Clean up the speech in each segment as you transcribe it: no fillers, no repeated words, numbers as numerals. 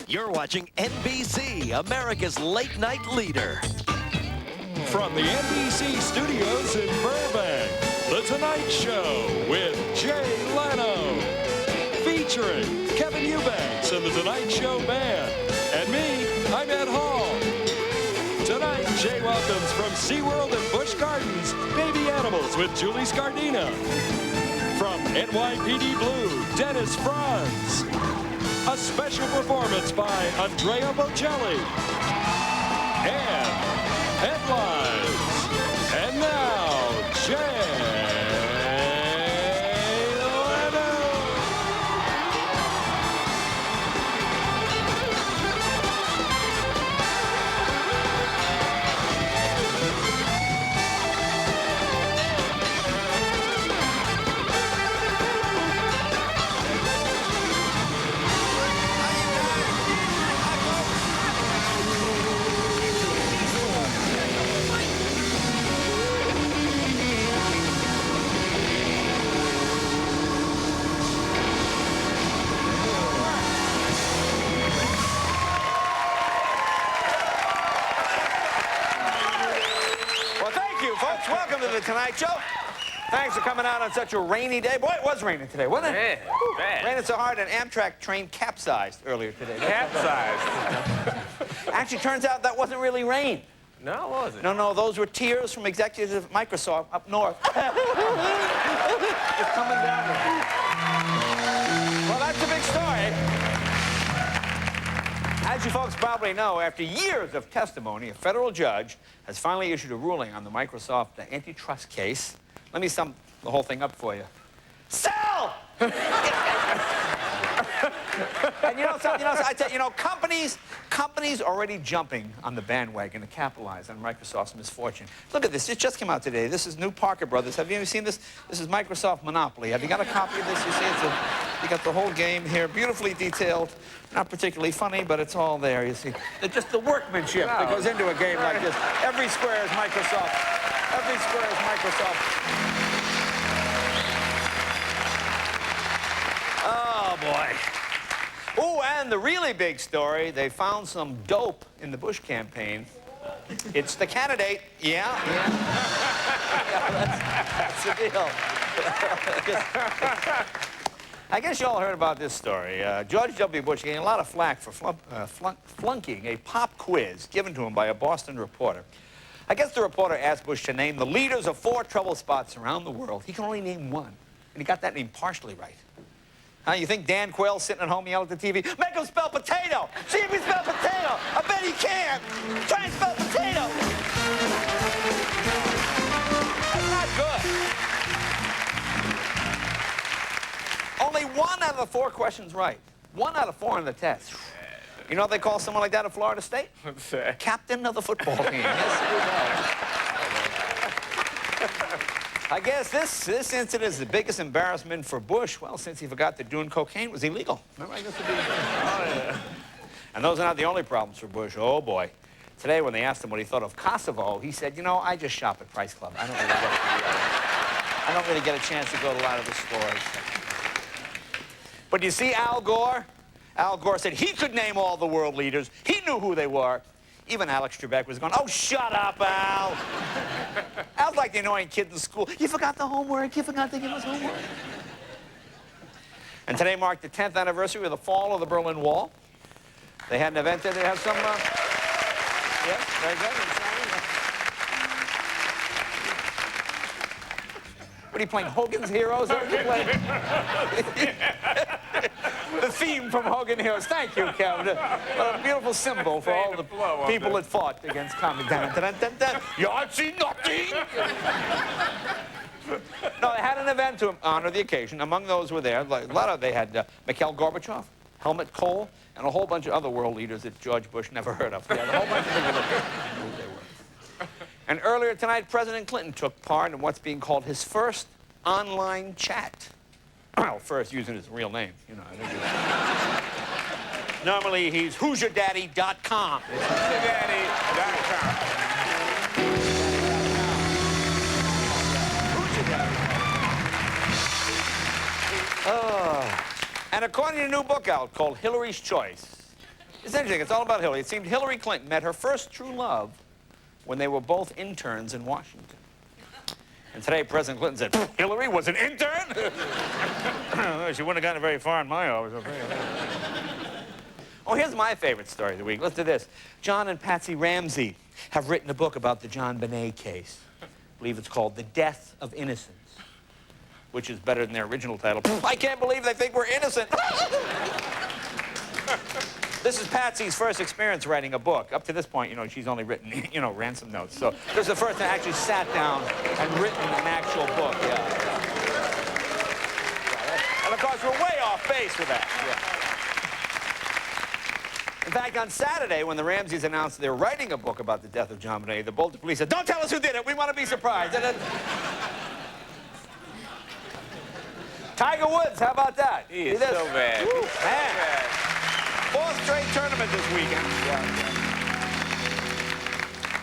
You're watching NBC, America's late night leader. From the NBC studios in Burbank, The Tonight Show with Jay Leno. Featuring Kevin Eubanks and The Tonight Show Band. And me, I'm Ed Hall. Tonight, Jay welcomes from SeaWorld and Busch Gardens, Baby Animals with Julie Scardina. From NYPD Blue, Dennis Franz. A special performance by Andrea Bocelli. And headlines. And now, Jay Leno. Folks, welcome to The Tonight Show. Thanks for coming out on such a rainy day. Boy, it was raining today, wasn't it? Bad. Raining so hard, an Amtrak train capsized earlier today. Capsized. Actually, turns out that wasn't really rain. No, it wasn't. No, those were tears from executives of Microsoft up north. Just coming down. Well, that's a big story. As you folks probably know, after years of testimony, a federal judge has finally issued a ruling on the Microsoft antitrust case. Let me sum the whole thing up for you. Sell! And you know something? I tell you, companies already jumping on the bandwagon to capitalize on Microsoft's misfortune. Look at this. It just came out today. This is new Parker Brothers. Have you ever seen this? This is Microsoft Monopoly. Have you got a copy of this? You see, you got the whole game here, beautifully detailed. Not particularly funny, but it's all there, you see. Just the workmanship that goes into a game like this. Every square is Microsoft. Every square is Microsoft. Oh, boy. Oh, and the really big story, they found some dope in the Bush campaign. It's the candidate. Yeah. That's the deal. I guess you all heard about this story. George W. Bush getting a lot of flack for flunking a pop quiz given to him by a Boston reporter. I guess the reporter asked Bush to name the leaders of 4 trouble spots around the world. He can only name one, and he got that name partially right. You think Dan Quayle sitting at home yelling at the TV, make him spell potato! See if he spell potato! I bet he can! Try and spell potato! That's not good. Only 1 out of the 4 questions right. 1 out of 4 on the test. You know what they call someone like that at Florida State? What's that? Captain of the football team. Yes, we know. I guess this incident is the biggest embarrassment for Bush, well, since he forgot that doing cocaine was illegal. Remember, I guess it'd be... And those are not the only problems for Bush. Oh, boy. Today, when they asked him what he thought of Kosovo, he said, you know, I just shop at Price Club. I don't really get a chance to go to a lot of the stores. But you see Al Gore? Al Gore said he could name all the world leaders. He knew who they were. Even Alex Trebek was going, oh, shut up, Al. Al's like the annoying kid in school. You forgot the homework. You forgot to give us homework. And today marked the 10th anniversary of the fall of the Berlin Wall. They had an event there. They have some... yeah, very good. What are you playing, Hogan's Heroes? What are you playing? The theme from Hogan Heroes. Thank you, Kevin. A beautiful symbol for all the people that fought against communism. Yahtzee nothing! No, they had an event to honor the occasion. Among those were there, they had Mikhail Gorbachev, Helmut Kohl, and a whole bunch of other world leaders that George Bush never heard of. They had a whole bunch of people who they were. And earlier tonight, President Clinton took part in what's being called his first online chat. Well, first using his real name, you know. Normally, he's who'syourdaddy.com. It's who'syourdaddy.com. Oh. And according to a new book out called Hillary's Choice, It's interesting. It's all about Hillary. It seemed Hillary Clinton met her first true love when they were both interns in Washington. And today, President Clinton said, Hillary was an intern? She wouldn't have gotten very far in my office. Oh, here's my favorite story of the week. Listen to this. John and Patsy Ramsey have written a book about the John Bonet case. I believe it's called The Death of Innocence, which is better than their original title. I can't believe they think we're innocent. This is Patsy's first experience writing a book. Up to this point, you know, she's only written, you know, ransom notes. So this is the first time I actually sat down and written an actual book. Yeah. And of course, we're way off base with that. Yeah. In fact, on Saturday, when the Ramseys announced they were writing a book about the death of John Bonet, the Boulder police said, "Don't tell us who did it. We want to be surprised." And then... Tiger Woods, how about that? He is so bad. Woo, He's so man. bad. Fourth straight tournament this weekend. Yeah.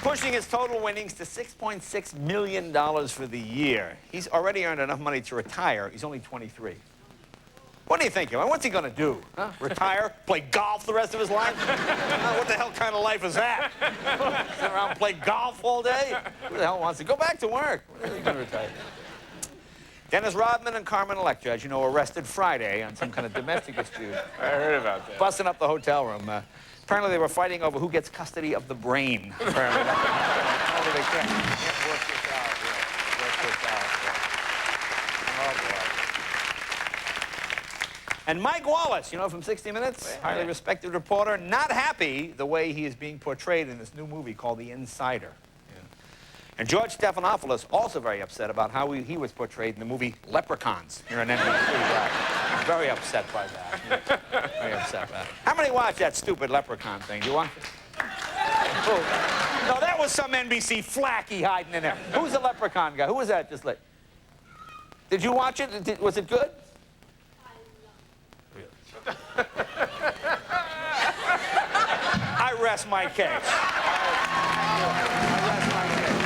Pushing his total winnings to $6.6 million for the year. He's already earned enough money to retire. He's only 23. What do you think? What's he going to do? Huh? Retire? Play golf the rest of his life? What the hell kind of life is that? Sit around and play golf all day? Who the hell wants to go back to work? When are you going to retire? Dennis Rodman and Carmen Electra, as you know, arrested Friday on some kind of domestic dispute. I heard about that. Busting up the hotel room. Apparently they were fighting over who gets custody of the brain. Apparently they can't work this out. Yeah. Work this out. Yeah. Oh, boy. And Mike Wallace, you know, from 60 Minutes, highly respected reporter, not happy the way he is being portrayed in this new movie called The Insider. And George Stephanopoulos also very upset about how he was portrayed in the movie Leprechauns here on NBC. Very upset by that. Very upset by that. How many watched that stupid Leprechaun thing? Do you watch it? Oh. No, that was some NBC flacky hiding in there. Who's the Leprechaun guy? Who was that? Just like... Did you watch it? Was it good? I rest my case. I rest my case.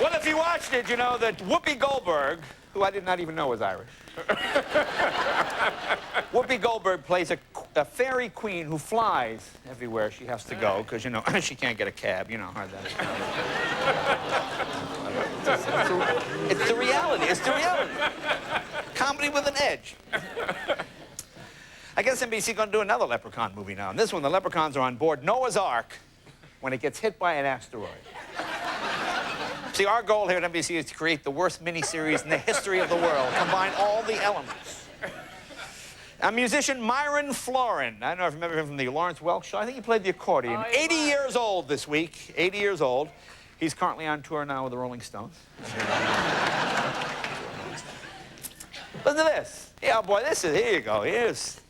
Well, if you watched it, you know that Whoopi Goldberg, who I did not even know was Irish. Whoopi Goldberg plays a fairy queen who flies everywhere she has to go because, you know, she can't get a cab. You know how hard that is. It's the reality. It's the reality. Comedy with an edge. I guess NBC going to do another Leprechaun movie now. And this one, the Leprechauns are on board Noah's Ark when it gets hit by an asteroid. See, our goal here at NBC is to create the worst miniseries in the history of the world. Combine all the elements. Musician Myron Florin. I don't know if you remember him from the Lawrence Welk Show. I think he played the accordion. Oh, 80 years old this week. 80 years old. He's currently on tour now with the Rolling Stones. Listen to this. Yeah, boy, this is... Here you go. Here's...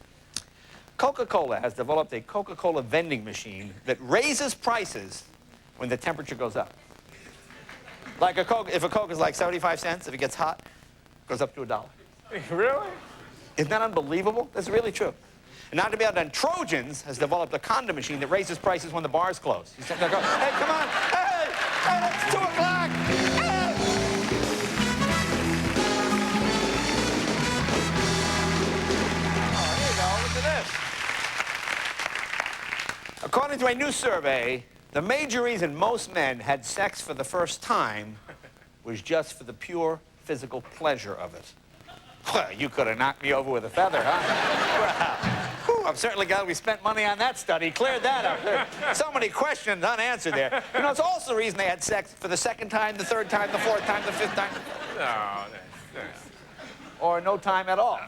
Coca-Cola has developed a Coca-Cola vending machine that raises prices when the temperature goes up. Like a Coke, if a Coke is like 75 cents, if it gets hot, it goes up to $1. Really? Isn't that unbelievable? That's really true. And not to be outdone, Trojans has developed a condom machine that raises prices when the bars close. You sit there and go, hey, come on, hey, it's 2 o'clock, hey. Oh, here you go, look at this. According to a new survey, the major reason most men had sex for the first time was just for the pure physical pleasure of it. Well, you could have knocked me over with a feather, huh? Well, whew, I'm certainly glad we spent money on that study, cleared that up. So many questions unanswered there. You know, it's also the reason they had sex for the second time, the third time, the fourth time, the fifth time. No, Or no time at all.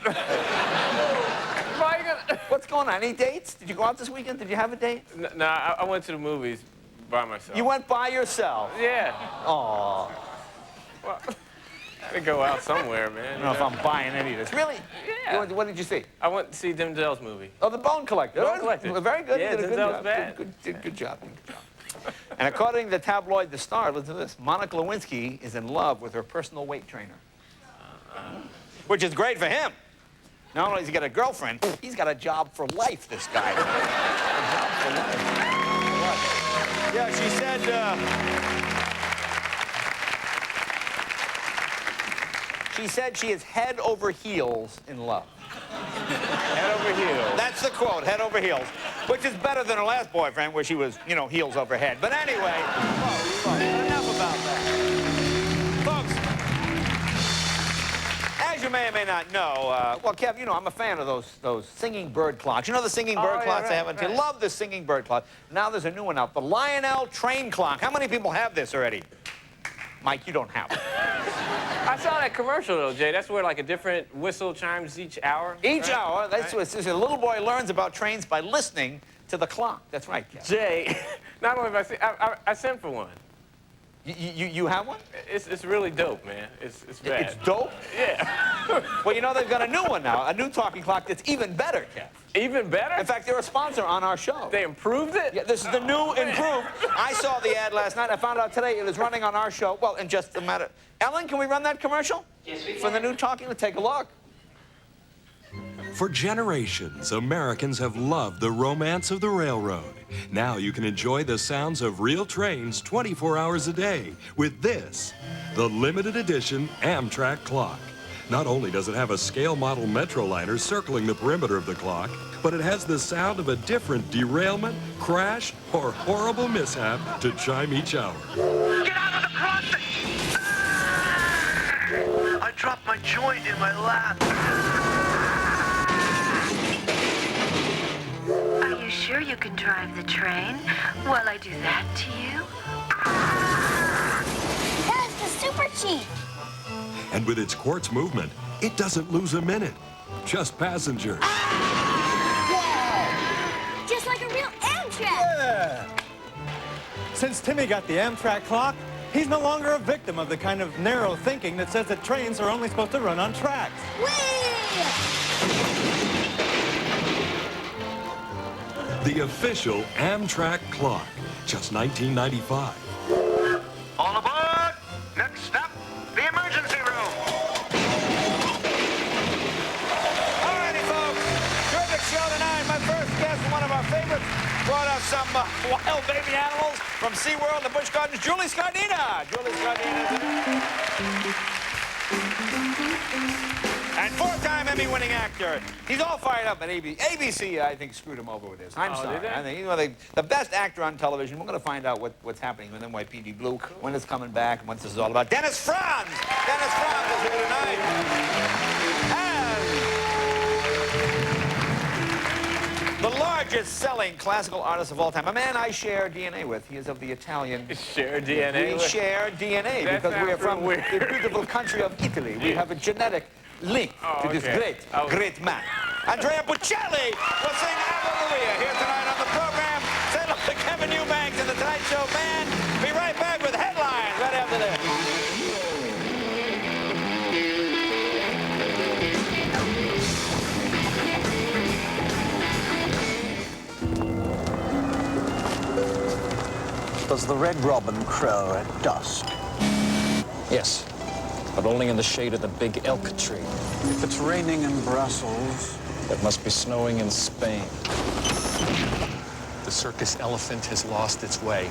What's going on? Any dates? Did you go out this weekend? Did you have a date? No, I went to the movies by myself. You went by yourself? Yeah. Aw. Well, I could go out somewhere, man. I don't know if I'm buying any of this. Really? Yeah. What did you see? I went to see Denzel's movie. Oh, The Bone Collector. Bone Collector. Very good. Yeah, You did a good Denzel's job. bad. Good job. Good job. And according to the tabloid The Star, listen to this, Monica Lewinsky is in love with her personal weight trainer. Which is great for him. Not only has he got a girlfriend, he's got a job for life, this guy. A job for life. Yeah, she said, She said she is head over heels in love. Head over heels. That's the quote, head over heels, which is better than her last boyfriend, where she was, you know, heels over head. But anyway, folks, enough about that. Folks, as you may or may not know, well, Kev, you know, I'm a fan of those singing bird clocks. You know the singing bird clocks I have? I love the singing bird clock. Now there's a new one out, the Lionel train clock. How many people have this already? Mike, you don't have it. I saw that commercial, though, Jay. That's where, like, a different whistle chimes each hour. Each hour. That's what a little boy learns about trains by listening to the clock. That's right, Kev. Jay, not only have I sent for one. You have one? It's really dope, man. It's bad. It's dope? Yeah. Well, you know, they've got a new one now, a new talking clock that's even better, Kev. Even better? In fact, they're a sponsor on our show. They improved it? Yeah, this is the new improved. I saw the ad last night. I found out today it is running on our show. Well, in just a matter. Ellen, can we run that commercial? Yes, we can. For the new talking? Let's take a look. For generations, Americans have loved the romance of the railroad. Now you can enjoy the sounds of real trains 24 hours a day with this, the limited edition Amtrak clock. Not only does it have a scale model Metroliner circling the perimeter of the clock, but it has the sound of a different derailment, crash, or horrible mishap to chime each hour. Get out of the crossing! I dropped my joint in my lap. Are you sure you can drive the train while I do that to you? That's the super cheap. And with its quartz movement, it doesn't lose a minute. Just passengers. Just like a real Amtrak. Yeah. Since Timmy got the Amtrak clock, he's no longer a victim of the kind of narrow thinking that says that trains are only supposed to run on tracks. The official Amtrak clock, just $19.95. All aboard! Next stop, the emergency room. All righty, folks. Terrific show tonight. My first guest, one of our favorites, brought us some wild baby animals from SeaWorld and Busch Gardens, Julie Scardina. Julie Scardina. And four-time Emmy-winning actor. He's all fired up at ABC, I think, screwed him over with this. I'm sorry. Did they? I think, you know, the best actor on television. We're going to find out what's happening with NYPD Blue, when it's coming back, and what this is all about. Dennis Franz! Dennis Franz is here tonight. And the largest-selling classical artist of all time, a man I share DNA with. He is of the Italian... Share DNA? We share DNA That because we are sounds from weird. the beautiful country of Italy. We have a genetic link to this great man. Andrea Bocelli will sing Ave Maria here tonight on the program. Say hello to Kevin Eubanks and the Tonight Show Band. Be right back with headlines right after this. Does the red robin crow at dusk? Yes, but only in the shade of the big elk tree. If it's raining in Brussels... It must be snowing in Spain. The circus elephant has lost its way.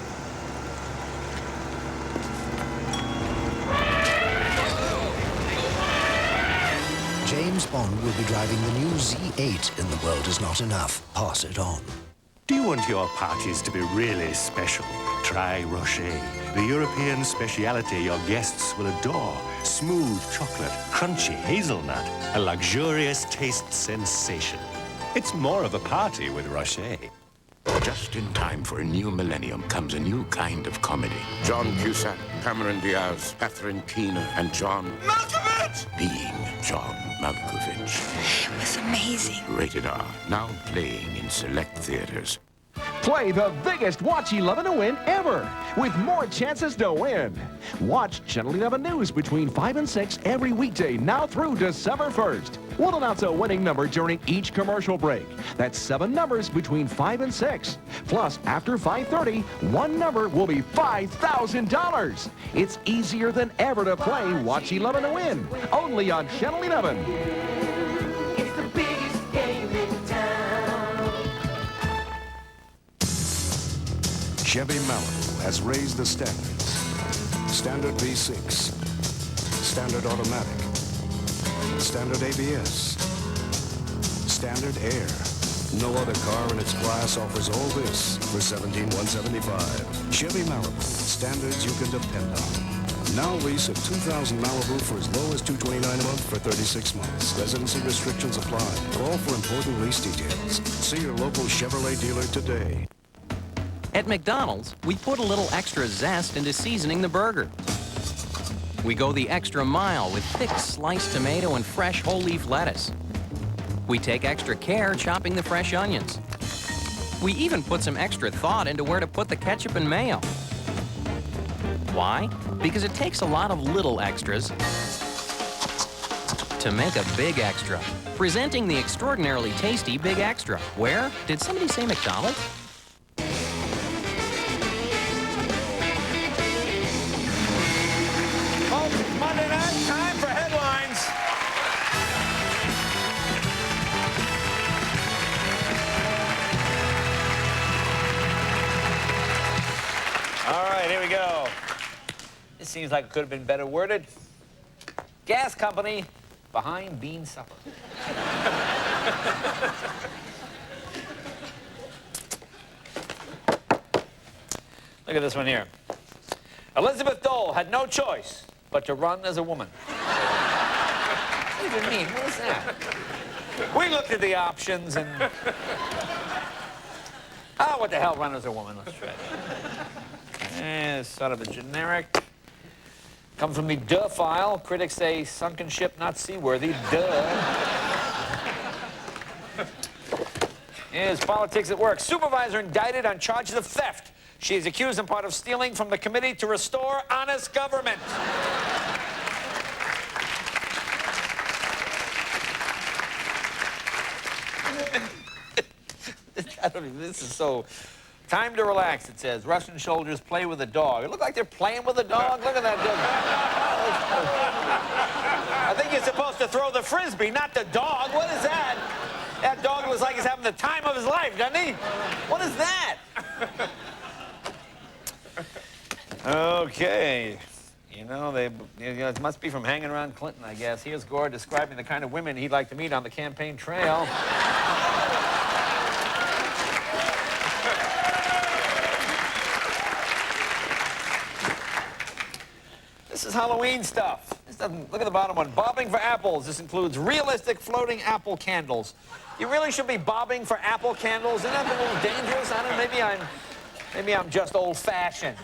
James Bond will be driving the new Z8 in The World Is Not Enough. Pass it on. Do you want your parties to be really special? Try Rocher, the European speciality your guests will adore. Smooth chocolate, crunchy hazelnut, a luxurious taste sensation. It's more of a party with Rocher. Just in time for a new millennium comes a new kind of comedy. John Cusack, Cameron Diaz, Catherine Keener, and John Malkovich! Being John Malkovich. It was amazing. Rated R, now playing in select theaters. Play the biggest Watch 11 to win ever, with more chances to win. Watch Channel 11 News between 5 and 6 every weekday now through December 1st. We'll announce a winning number during each commercial break. That's 7 numbers between 5 and 6. Plus, after 5:30, one number will be $5,000. It's easier than ever to play Watch 11 to win, only on Channel 11. It's the biggest game in town. Chevy Malibu has raised the standards. Standard V6, standard automatic, standard ABS, standard air. No other car in its class offers all this for $17,175. Chevy Malibu, standards you can depend on. Now lease a 2000 Malibu for as low as $229 a month for 36 months. Residency restrictions apply. Call for important lease details. See your local Chevrolet dealer today. At McDonald's, we put a little extra zest into seasoning the burger. We go the extra mile with thick sliced tomato and fresh whole leaf lettuce. We take extra care chopping the fresh onions. We even put some extra thought into where to put the ketchup and mayo. Why? Because it takes a lot of little extras to make a big extra. Presenting the extraordinarily tasty Big Extra. Where? Did somebody say McDonald's? Folks, it's Monday night, time for headlines. All right, here we go. This seems like it could have been better worded. Gas company behind bean supper. Look at this one here. Elizabeth Dole had no choice but to run as a woman. What do you mean? What is that? We looked at the options and... Oh, what the hell, run as a woman? Let's try it. It's sort of a generic. Comes from the duh file. Critics say sunken ship not seaworthy. Duh. Here's politics at work. Supervisor indicted on charges of theft. She is accused in part of stealing from the Committee to Restore Honest Government. This is so... Time to relax, it says. Russian soldiers play with a dog. It looks like they're playing with a dog. Look at that dog. I think you're supposed to throw the frisbee, not the dog. What is that? That dog looks like he's having the time of his life, doesn't he? What is that? Okay. You know, it must be from hanging around Clinton, I guess. Here's Gore describing the kind of women he'd like to meet on the campaign trail. This is Halloween stuff. This doesn't, look at the bottom one. Bobbing for apples. This includes realistic floating apple candles. You really should be bobbing for apple candles. Isn't that a little dangerous? I don't know, maybe I'm just old-fashioned.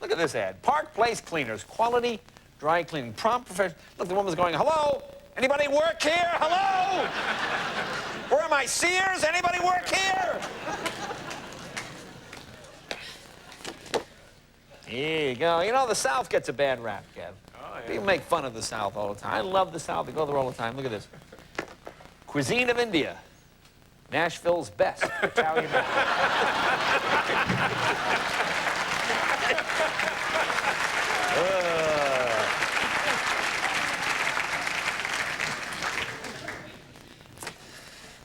Look at this ad. Park Place Cleaners. Quality dry cleaning. Prompt professional. Look, the woman's going, hello? Anybody work here? Hello? Where are my Sears? Anybody work here? Here you go. You know, the South gets a bad rap, Kev. Oh, yeah. People make fun of the South all the time. I love the South. I go there all the time. Look at this. Cuisine of India. Nashville's best Italian.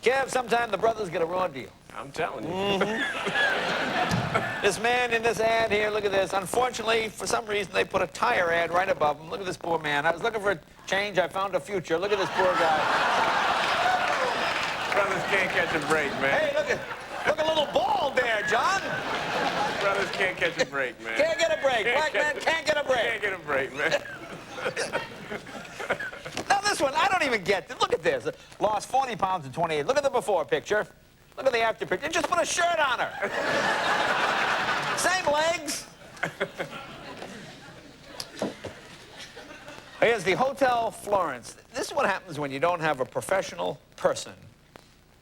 Kev, sometime the brothers get a raw deal. I'm telling you. Mm-hmm. This man in this ad here, look at this. Unfortunately, for some reason, they put a tire ad right above him. Look at this poor man. I was looking for a change. I found a future. Look at this poor guy. Brothers can't catch a break, man. Hey, look a little ball there, John. Brothers can't catch a break, man. Can't get a break. Black man can't get a break. Can't get a break, man. Now this one, I don't even get it. Look at this. Lost 40 pounds in 28. Look at the before picture. Look at the after picture. Just put a shirt on her. Same legs. Here's the Hotel Florence. This is what happens when you don't have a professional person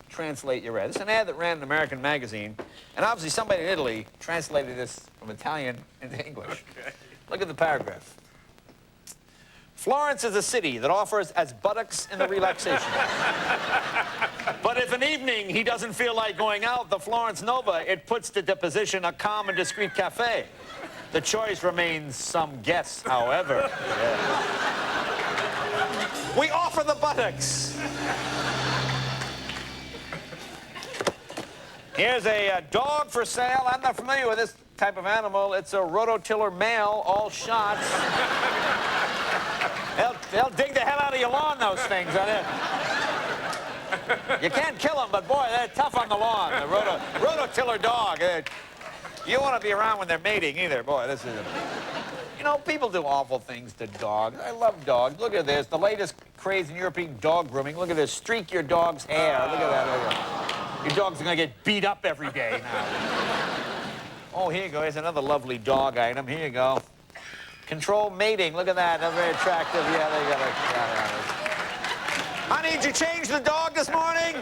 translate your ad. This is an ad that ran in American magazine, and obviously somebody in Italy translated this from Italian into English. Okay. Look at the paragraph. Florence is a city that offers as buttocks in the relaxation. But if an evening he doesn't feel like going out, the Florence Nova, it puts to deposition a calm and discreet cafe. The choice remains some guess, however. Yeah. We offer the buttocks. Here's a dog for sale. I'm not familiar with this type of animal. It's a rototiller male, all shots. on those things, are they? You can't kill them, but boy, they're tough on the lawn. The rototiller dog. You don't want to be around when they're mating either. Boy, this is You know, people do awful things to dogs. I love dogs. Look at this. The latest craze in European dog grooming. Look at this. Streak your dog's hair. Look at that. Look at that. Your dog's going to get beat up every day now. Oh, here you go. Here's another lovely dog item. Here you go. Control mating. Look at that. That's very attractive. Yeah, they got it. Honey, did you change the dog this morning?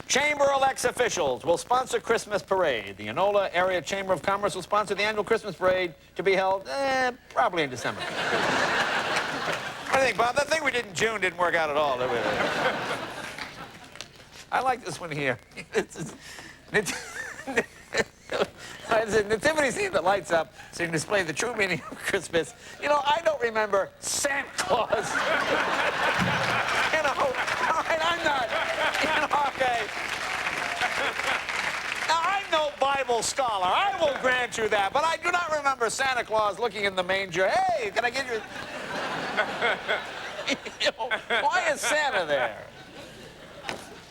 Chamber elects officials will sponsor Christmas parade. The Enola Area Chamber of Commerce will sponsor the annual Christmas parade to be held probably in December. What do you think, Bob? That thing we did in June didn't work out at all, did we? I like this one here. It's a nativity scene that lights up so you can display the true meaning of Christmas. You know, I don't remember Santa Claus. You know, all right, I'm not, you know, okay. Now, I'm no Bible scholar. I will grant you that, but I do not remember Santa Claus looking in the manger. Hey, can I get you... You know, why is Santa there?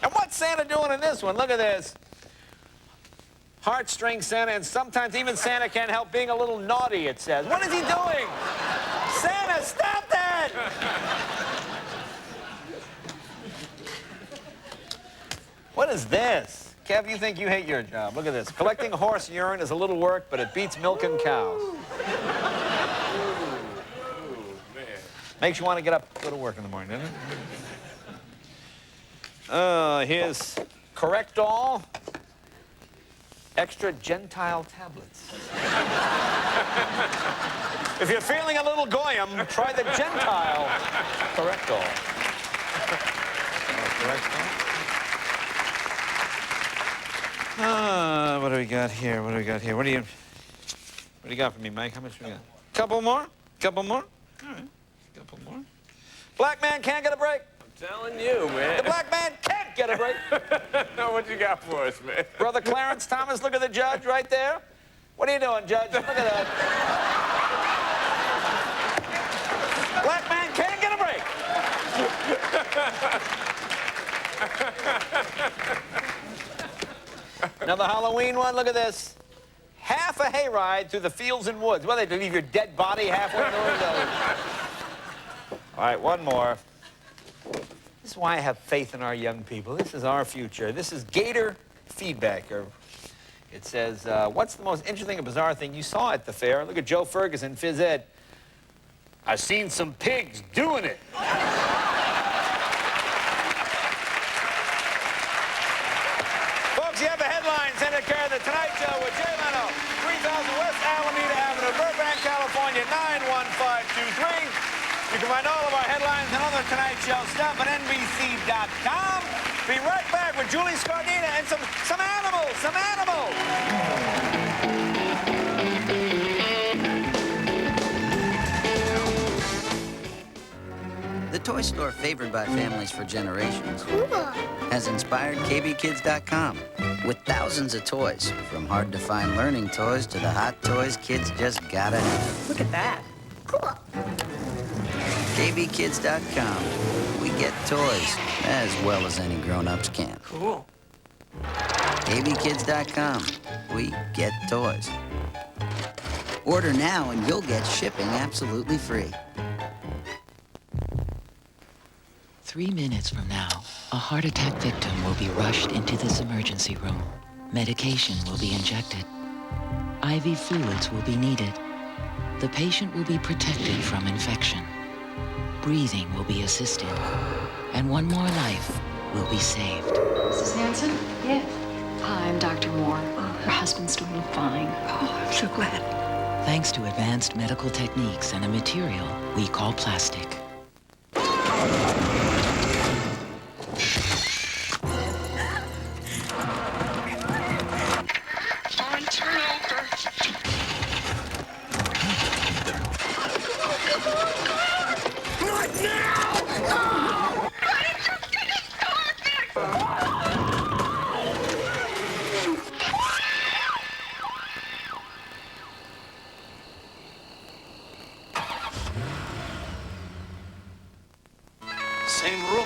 And what's Santa doing in this one? Look at this. Heartstring Santa, and sometimes even Santa can't help being a little naughty, it says. What is he doing? Santa, stop that! What is this? Kev, you think you hate your job. Look at this. Collecting horse urine is a little work, but it beats milking cows. Makes you want to get up and go to work in the morning, doesn't it? Here's Correct All. Extra Gentile tablets. If you're feeling a little goyim, try the Gentile Correct All. What do we got here? What do we got here? What do you got for me, Mike? How much we got? Couple more? Couple more? All right. Couple more. Black man can't get a break. I'm telling you, man. The black man can't get a break. What you got for us, man? Brother Clarence Thomas, look at the judge right there. What are you doing, Judge? Look at that. Black man can't get a break. Another Halloween one, look at this. Half a hayride through the fields and woods. Well, they leave your dead body halfway in the window. All right, one more. This is why I have faith in our young people. This is our future. This is Gator Feedback. It says, what's the most interesting and bizarre thing you saw at the fair? Look at Joe Ferguson, phys ed. I've seen some pigs doing it. Folks, you have the headlines. Send care of The Tonight Show with Jay Leno. 3000 West Alameda Avenue, Burbank, California, 91523. You can find all of our headlines and other Tonight Show stuff at NBC.com. Be right back with Julie Scardina and some animals, some animals. The toy store favored by families for generations has inspired KBKids.com with thousands of toys, from hard-to-find learning toys to the hot toys kids just gotta have. Look at that. Cool. KBKids.com. We get toys as well as any grown-ups can. Cool. KBKids.com. We get toys. Order now and you'll get shipping absolutely free. 3 minutes from now, a heart attack victim will be rushed into this emergency room. Medication will be injected. IV fluids will be needed. The patient will be protected from infection. Breathing will be assisted. And one more life will be saved. Mrs. Hanson? Yes. Hi, I'm Dr. Moore. Her husband's doing fine. Oh, I'm so glad. Thanks to advanced medical techniques and a material we call plastic.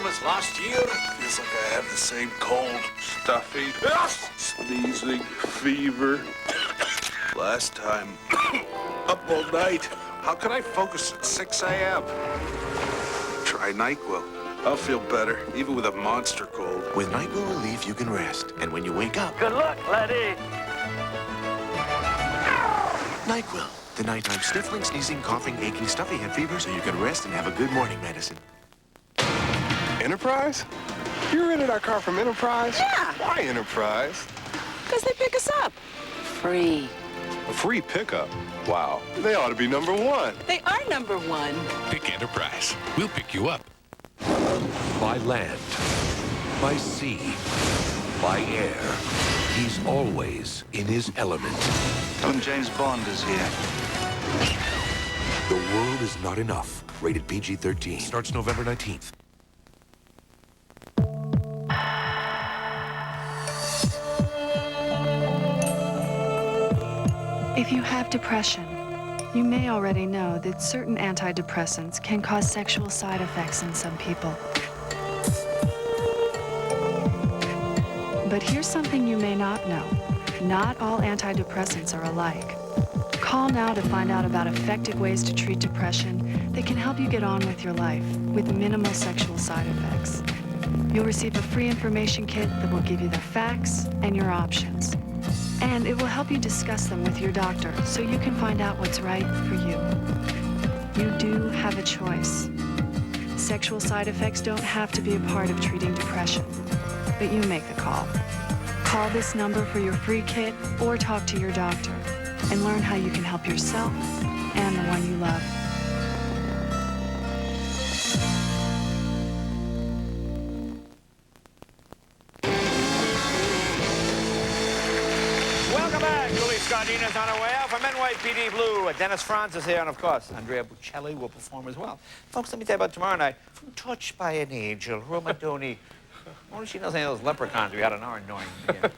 home as last year? Feels like I have the same cold. Stuffy. Sneezing. Fever. Last time. Up all night. How can I focus at 6 a.m.? Try NyQuil. I'll feel better, even with a monster cold. With NyQuil Relief, you can rest. And when you wake up... Good luck, laddie. NyQuil. The nighttime sniffling, sneezing, coughing, aching, stuffy head fever, so you can rest and have a good morning medicine. Enterprise? You rented our car from Enterprise? Yeah. Why Enterprise? Because they pick us up. Free. A free pickup? Wow. They ought to be #1. They are #1. Pick Enterprise. We'll pick you up. By land, by sea, by air, he's always in his element. Tom James Bond is here. The World Is Not Enough. Rated PG-13. Starts November 19th. If you have depression, you may already know that certain antidepressants can cause sexual side effects in some people. But here's something you may not know. Not all antidepressants are alike. Call now to find out about effective ways to treat depression that can help you get on with your life with minimal sexual side effects. You'll receive a free information kit that will give you the facts and your options. And it will help you discuss them with your doctor so you can find out what's right for you. You do have a choice. Sexual side effects don't have to be a part of treating depression, but you make the call. Call this number for your free kit or talk to your doctor and learn how you can help yourself and the one you love. Welcome back. Julie Scardina's on her way out from NYPD Blue. Dennis Franz is here, and of course, Andrea Bocelli will perform as well. Folks, let me tell you about tomorrow night. From Touched by an Angel, Roma Doni. I wonder if she knows any of those leprechauns we had on our annoying again.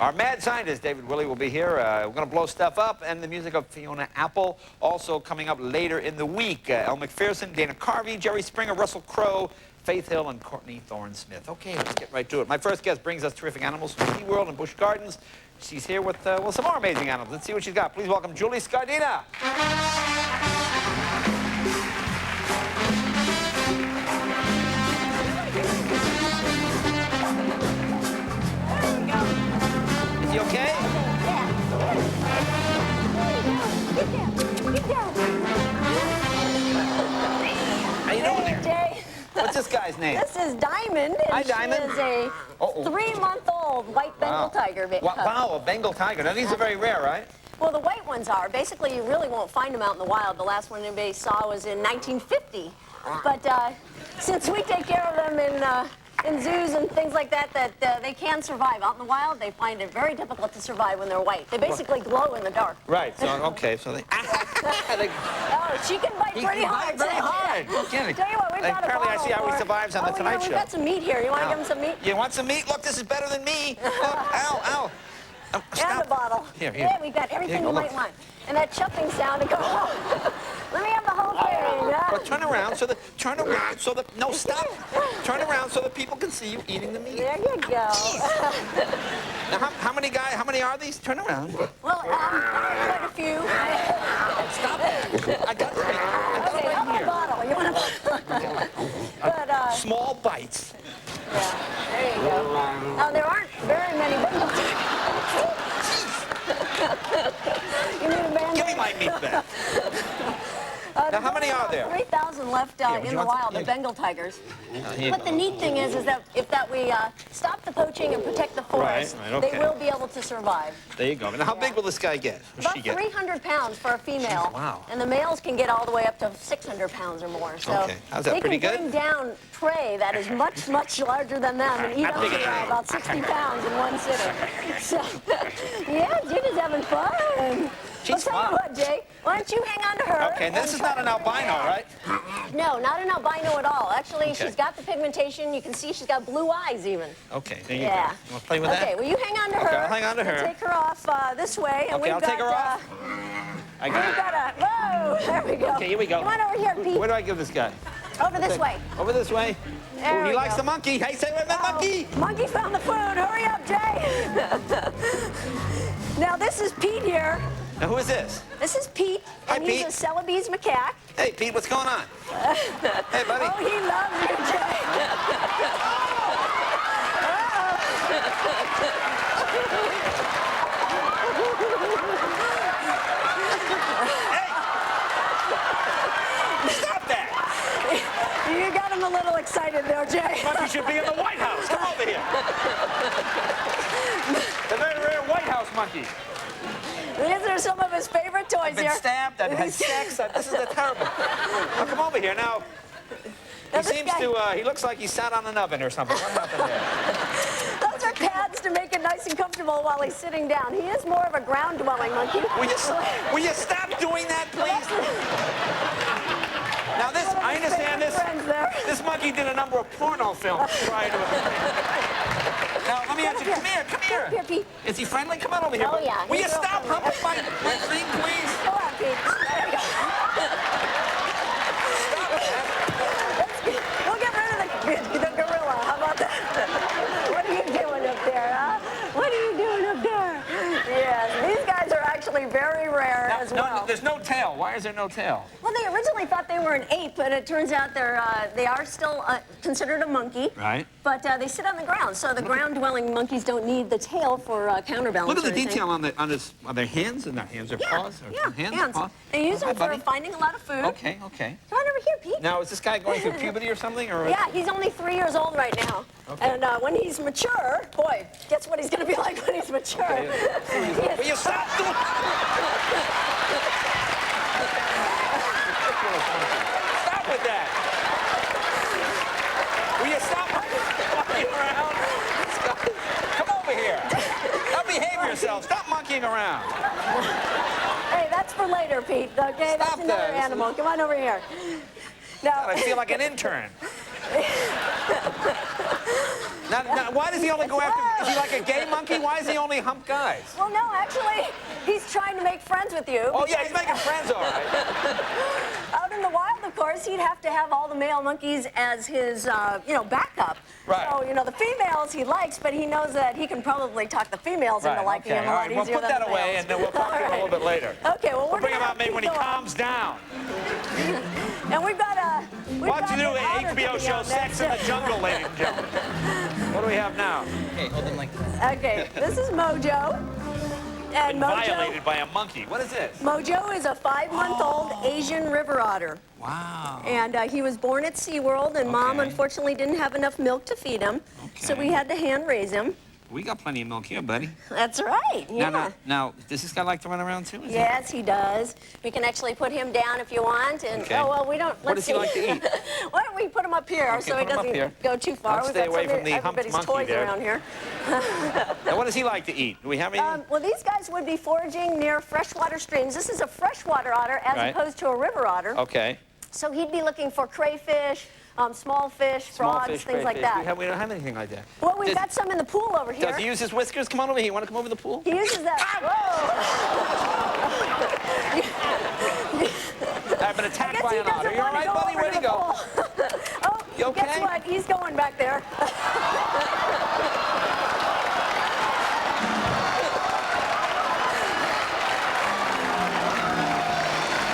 Our mad scientist, David Willey, will be here. We're going to blow stuff up, and the music of Fiona Apple. Also coming up later in the week, Elle Macpherson, Dana Carvey, Jerry Springer, Russell Crowe, Faith Hill, and Courtney Thorne-Smith. Okay, let's get right to it. My first guest brings us terrific animals from SeaWorld and Busch Gardens. She's here with, well, some more amazing animals. Let's see what she's got. Please welcome Julie Scardina. Is he okay? How you doing there? Jay. What's this guy's name? This is Diamond, and Hi, Diamond. she is a 3-month-old white Bengal tiger. Wow, a Bengal tiger. Now, these are very rare, right? Well, the white ones are. Basically, you really won't find them out in the wild. The last one anybody saw was in 1950. But since we take care of them in zoos and things like that, they can survive. Out in the wild, they find it very difficult to survive when they're white. They basically glow in the dark. Right, so, okay, so they... Oh, she can bite pretty hard. Very hard. Tell you what, we've got a apparently, I see how he for- survives on the Tonight Show. We've got some meat here. You want to give him some meat? You want some meat? Look, this is better than me. Look, ow, ow. And the bottle. Here. Yeah, we've got everything Here, you might want. And that chuffing sound to go, let me have the whole thing. Well, turn around so that, no, stop. Turn around so that people can see you eating the meat. There you go. Now, how many are these? Turn around. Well, quite a few. Stop it. I got the meat. Okay, how about a bottle? You want a small bites. Yeah, there you go. Now, there aren't very many Bengal You need a Band-Aid? Give me my meat back. Now, how many are there? 3,000 left in the wild, the Bengal tigers. But the neat thing is that if we stop the poaching and protect the forest, Right, okay. they will be able to survive. There you go. Now, how big will this guy get? Or About she get? 300 pounds for a female. Wow. And the males can get all the way up to 600 pounds or more. So Okay. How's that, they pretty can good? bring down prey that is much, much larger than them and eat How up big is it? about 60 pounds in one sitting. So, yeah, Gina's having fun. Well, tell you what, Jay, why don't you hang on to her? Okay, this is not an albino, right? No, not an albino at all. Actually, Okay. she's got the pigmentation. You can see she's got blue eyes even. Okay, there you Yeah. go. You want to play with that? Okay, well, you hang on to her. Okay, I'll hang on to her. We'll take her off this way. And Okay, we've I'll got, take her off. I got We've got a, whoa, there we go. Okay, here we go. Come on over here, Pete. Where do I give this guy? Over this way. Over this way. There Ooh, he we likes go. the monkey. Hey, say wait a minute, monkey. Monkey found the food. Hurry up, Jay. Now, this is Pete here. Now, who is this? This is Pete, Hi, and he's Pete. a Celebes macaque. Hey, Pete, what's going on? Hey, buddy. Oh, he loves you, Jay. Stop that. You got him a little excited there, Jay. Monkey should be in the White House. Come over here. The very rare White House monkey. These are some of his favorite toys I've been here. stabbed. I've had sex. This is terrible. Now, come over here. Now, he seems to, he looks like he sat on an oven or something. What happened there? Those are pads to make it nice and comfortable while he's sitting down. He is more of a ground-dwelling monkey. Will you stop doing that, please? Now, this, I understand this. This monkey did a number of porno films prior to it. Now, let me ask you, come here. Come here, Pete. Is he friendly? Come on over here. Oh, yeah. Will you He's real stop friendly. humping my thing, please? Go on, Pete. There you go. We'll get rid of the gorilla. How about that? What are you doing up there, huh? What are you doing up there? Yes, these guys are actually very rare as well. No, there's no tail. Why is there no tail? Well, they originally thought they were an ape, but it turns out they are still considered a monkey. Right. But they sit on the ground, so the ground-dwelling monkeys don't need the tail for counterbalance. Look at the or anything. detail on their hands and their hands or paws. Or Yeah, hands. hands. Paws. They use Oh, hi, them for buddy. finding a lot of food. Okay, okay. Come on over here, Pete. Now, is this guy going through puberty or something? Or Yeah, he's only 3 years old right now. Okay. And when he's mature, boy, guess what he's going to be like when he's mature? Will you stop doing Stop with that. Will you stop monkeying around? Come over here. Now behave yourself. Stop monkeying around. Hey, that's for later, Pete, okay? Stop That's another that. animal. Come on over here. Now, God, I feel like an intern. Now, why does he only go after... Is he like a gay monkey? Why does he only hump guys? well, no, actually, he's trying to make friends with you. Oh, yeah, he's making friends, all right. Out in the wild, of course, he'd have to have all the male monkeys as his, backup. Right. So, the females he likes, but he knows that he can probably talk the females into liking him a all lot right. Well, easier put than that the away, males. and then we'll talk to him a little bit later. Okay, well, We'll bring him out maybe when he Pete go on. calms down. And we've got Watch you do an an outer HBO coming show, out Sex in next. the Jungle, ladies and gentlemen. What do we have now? Okay, hold him like that. Okay, this is Mojo. And Been Mojo, violated by a monkey. What is this? Mojo is a 5-month-old Asian river otter. Wow. And he was born at SeaWorld, and Mom unfortunately didn't have enough milk to feed him. So we had to hand raise him. We got plenty of milk here, buddy. That's right, yeah. Now, does this guy like to run around too? Is Yes, he does. We can actually put him down if you want. And Okay. oh well, we don't. What let's does he see. like to eat? Why don't we put him up here Okay, so he put him up doesn't here. go too far? I'll We've stay got away some from the humped everybody's monkey toys there. around here. Now, what does he like to eat? Do we have any? Well, these guys would be foraging near freshwater streams. This is a freshwater otter as Right. opposed to a river otter. Okay. So he'd be looking for crayfish, small fish, frogs, Small fish, things like crayfish. that. We don't have anything like that. Well, we've Does- got some in the pool over here. Does he use his whiskers? Come on over here. You want to come over to the pool? He uses that. I've been attacked by an otter. You all right, buddy? Where'd he go? Oh, You okay? guess what? He's going back there.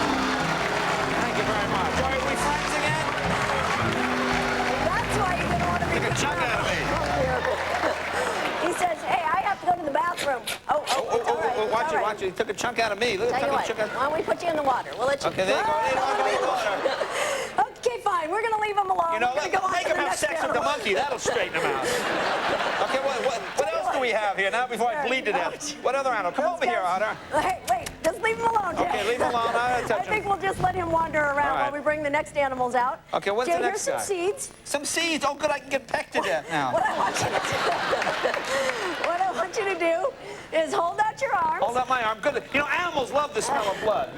Thank you very much. Are we friends again? That's why he didn't want to be. Take a chunk out of me. He says, "Hey, I have to go to the bathroom." Oh, it's all right. Watch it's it, all watch it. He took a chunk out of me. Look, Tell you took a what, chunk out. why don't we put you in the water? We'll let you. Okay, there you go. There you go. Go in the water. Okay, fine. We're gonna leave him alone. You know, We're gonna go on make to him the have next sex with the animal. monkey. That'll straighten him out. Okay, what else do we have here now before I bleed to death? What other animal? Come over here, Otter. Hey, wait. Just leave him alone, Jay. Okay, leave him alone. I don't touch I think we'll just let him wander around All right. while we bring the next animals out. Okay, what's Jay, the next here's guy? some seeds. Some seeds. Oh, good. I can get pecked to death now. What I want you to do, what I want you to do is hold out your arms. Hold up my arm. Good. You know, animals love the smell of blood.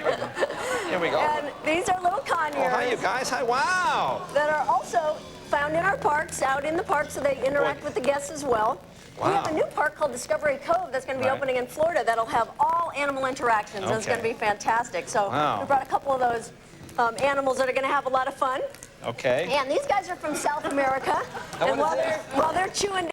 Here we go. And these are little conures. Oh, hi, you guys. Hi. Wow. That are also found in our parks, out in the park, so they interact with the guests as well. Wow. We have a new park called Discovery Cove that's going to be opening in Florida that'll have all animal interactions. And it's Okay. going to be fantastic. So Wow. we brought a couple of those animals that are going to have a lot of fun. Okay. And these guys are from South America. And while they're chewing